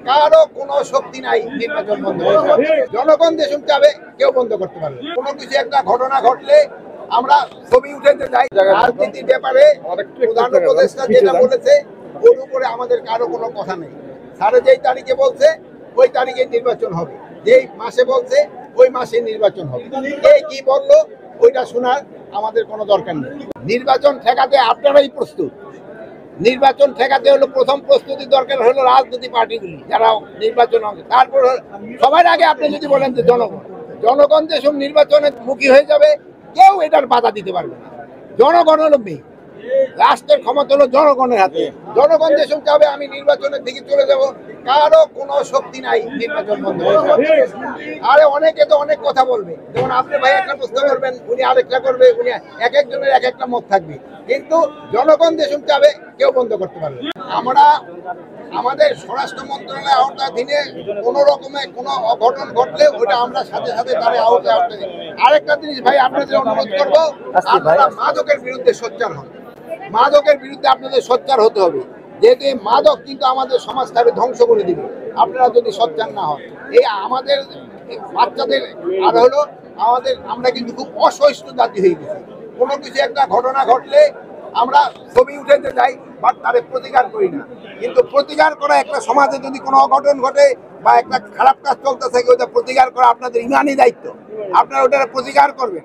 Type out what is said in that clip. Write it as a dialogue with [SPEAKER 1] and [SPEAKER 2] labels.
[SPEAKER 1] কারো কোনো শক্তি নাই নির্বাচন বন্ধ করতে। জনগণ দেশ চাবে, কেউ বন্ধ করতে পারবে না। কোনো কিছু একটা ঘটনা ঘটলে আমরা ছবি উঠাতে যাই। রাজনীতির ব্যাপারে প্রধান উপদেষ্টা যেটা বলেছে ওর উপরে আমাদের কারো কোনো কথা নেই। স্যার যেই তারিখে বলছে ওই তারিখে নির্বাচন হবে, যেই মাসে বলছে ওই মাসে নির্বাচন হবে। কে কি বললো ওইটা শোনার আমাদের কোনো দরকার নেই। নির্বাচন ঠেকাতে আপনারাই প্রস্তুত। নির্বাচন ঠেকাতে হলো প্রথম প্রস্তুতি দরকার হলো রাজনৈতিক পার্টিগুলি যারা নির্বাচন হবে। তারপর সবার আগে আপনি যদি বলেন যে জনগণ যেসব নির্বাচনের মুখী হয়ে যাবে কেউ এটার বাধা দিতে পারবে না। জনগণ হলো মেয়ে, রাষ্ট্রের ক্ষমতা হলো জনগণের হাতে। জনগণ যেসব চাবে আমি নির্বাচনের দিকে চলে যাব, কারো কোনো শক্তি নাই নির্বাচন বন্ধ করতে। আরে অনেকে তো অনেক কথা বলবে, যেমন আপনি ভাই একটা প্রশ্ন করবেন, উনি আরেকটা করবে, উনি এক একজনের এক একটা মত থাকবে, কিন্তু জনগণ যেসব চাবে কেউ বন্ধ করতে পারবে না। আমরা আমাদের স্বরাষ্ট্র মন্ত্রণালয়ের আওতাধীনে কোনো রকমের কোনো অঘটন ঘটলে ওটা আমরা সাথে সাথে তার আওতায় দিই। আরেকটা জিনিস ভাই আপনাদের অনুরোধ করবো, আপনারা মাদকের বিরুদ্ধে সোচ্চার হন। মাদকের বিরুদ্ধে আপনাদের সোচ্চার হতে হবে, যেহেতু এই মাদক কিন্তু আমাদের সমাজটাকে ধ্বংস করে দিবে আপনারা যদি সোচ্চার না হন। এই আমাদের বাচ্চাদের আর হলো আমরা কিন্তু খুব অসহিষ্ণু জাতি হয়ে গেছি। কোনো কিছু একটা ঘটনা ঘটলে আমরা ছবি উঠাতে যাই, বাট তারে প্রতিকার করি না। কিন্তু প্রতিকার করা একটা সমাজে যদি কোনো অঘটন ঘটে বা একটা খারাপ কাজ চলতে থাকে ওটা প্রতিকার করা আপনাদের ইমানি দায়িত্ব। আপনারা ওটা প্রতিকার করবেন।